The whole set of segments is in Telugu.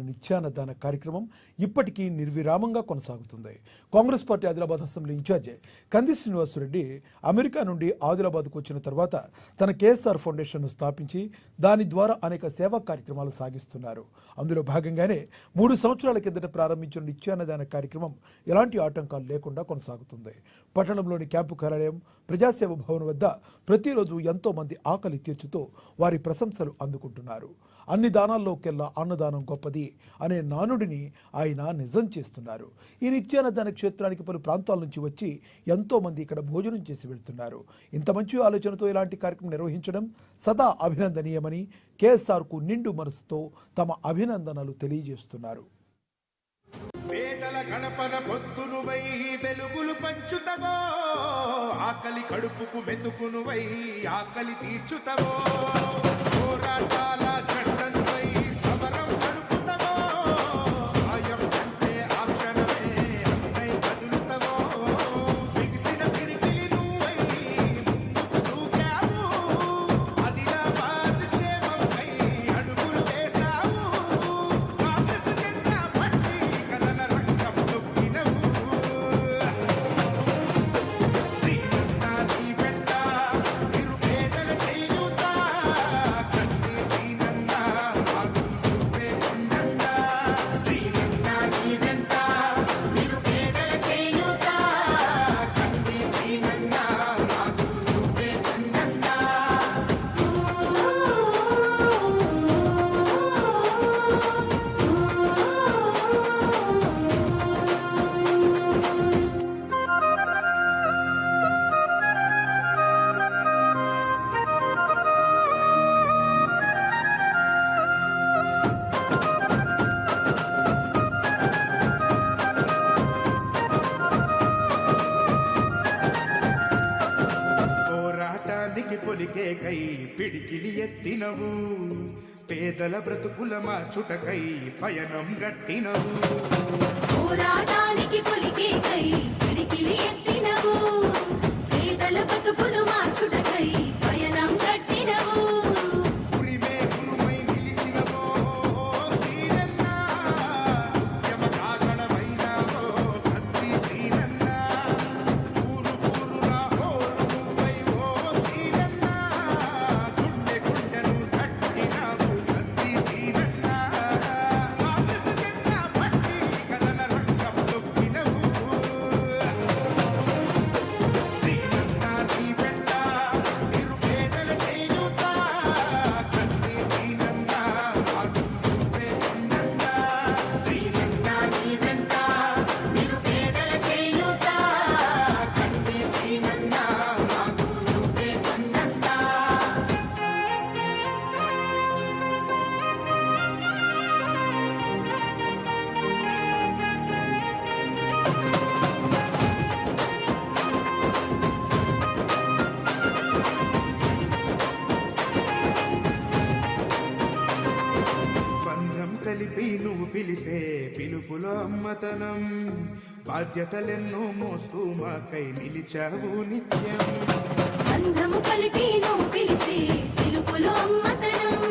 నిత్యాన్నదాన కార్యక్రమం ఇప్పటికీ నిర్విరామంగా కొనసాగుతుంది. Congress party Adilabad assembly incharge Kandi Srinivasa Reddy America నుండి ఆదిలాబాద్కు వచ్చిన తర్వాత తన కేఎస్ఆర్ ఫౌండేషన్ను స్థాపించి దాని ద్వారా అనేక సేవా కార్యక్రమాలు సాగిస్తున్నారు. అందులో భాగంగానే 3 సంవత్సరాల కిందట ప్రారంభించిన నిత్యాన్నదాన కార్యక్రమం ఎలాంటి ఆటంకాలు లేకుండా కొనసాగుతుంది. పట్టణంలోని క్యాంపు కార్యాలయం ప్రజాసేవ భవన్ వద్ద ప్రతిరోజు ఎంతో మంది ఆకలి తీర్చుతూ వారి ప్రశంసలు అందుకుంటున్నారు. అన్ని దానాల్లోకెల్లా అన్నదానం గొప్పది అనే నానుడిని ఆయన నిజం చేస్తున్నారు. ఈ నిత్యాన్నదాన క్షేత్రానికి పలు ప్రాంతాల నుంచి వచ్చి ఎంతో మంది ఇక్కడ భోజనం చేసి వెళ్తున్నారు. ఇంత మంచి ఆలోచనతో ఇలాంటి కార్యక్రమం నిర్వహించడం సదా అభినందనీయమని కేఎస్ఆర్కు నిండు మనసుతో తమ అభినందనలు తెలియజేస్తున్నారు. గణపన పొత్తునువై వెలుగులు పంచుతవో, ఆకలి కడుపుకు మెతుకునువై ఆకలి తీర్చుతవో, పోరాటాల జెండనువై సమరం నడుపుతవో, భయం అంటే ఆ క్షణమే అన్నై కదులుతవో, బిగిసిన పిరికిలి నువ్వై ముందుకు దూకావు, ఆదిలాబాద్ క్షేమంపై అడుగులు వేశావు, కాంగ్రెస్ జెండా పట్టి కథన రంగం తొక్కినవు, శ్రీనన్నా నీ వెంట నిరుపేదల చేయూత, కంది శ్రీనన్నా మాకు నువ్వే కొండంతా, శ్రీనన్నా నీ వెంట నిరుపేదల చేయూత, కంది శ్రీనన్నా మాకు నువ్వే కొండంతా. పోరాటానికి పొలికే కై పిడికిలి ఎత్తినవు, పేదల బ్రతుకుల మార్చుటకై పయనం గట్టినవు, పోరాటానికి పొలికే కై పిడికిలి ఎత్తినవు, పేదల బతుకులు మార్చుటకై పయనం కట్టినవు, ఉరిమే గురుమై నిలిచినవో శ్రీనన్నా, యమకాగణమైనావో కంది శ్రీనన్నా, ఊరు ఊరున హోరు నువ్వై ఓ శ్రీనన్నా, గుండె గుండెను కట్టినావు కంది శ్రీనన్నా, కాంగ్రెస్ జెండా పట్టి కథన రంగం తొక్కినవు, శ్రీనన్నా నీ వెంట నిరుపేదల చేయూత, కంది శ్రీనన్నా మాకు నువ్వే కొండంతా, శ్రీనన్నా నీ వెంట నిరుపేదల చేయూత, కంది శ్రీనన్నా మాకు నువ్వే కొండంతా. బంధం కలిపి నువ్వు పిలిసే పిలుపులో అమ్మతనం, బాధ్యతలెన్నో మోస్తూ మాకై నిలిచావు నిత్యం, బంధము కలిపి నువ్వు పిలిసే పిలుపులో అమ్మతనం,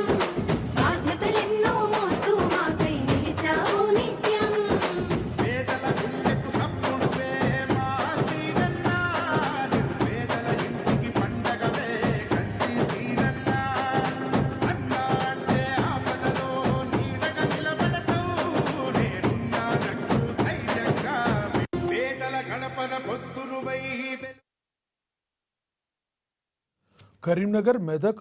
బాధ్యతలెన్నో మోస్తూ మాకై నిలిచావు నిత్యం, పేదల గుండెకు సప్పుడువే మా శ్రీనన్నా, నిరుపేదల ఇంటికి పండగవే కంది శ్రీనన్నా, అన్నా అంటే ఆపదలో నీడగా నిలబడతావు, నేనున్నానంటూ ధైర్యంగా పేదల గణపన పొత్తునువై కరీంనగర్, మెదక్,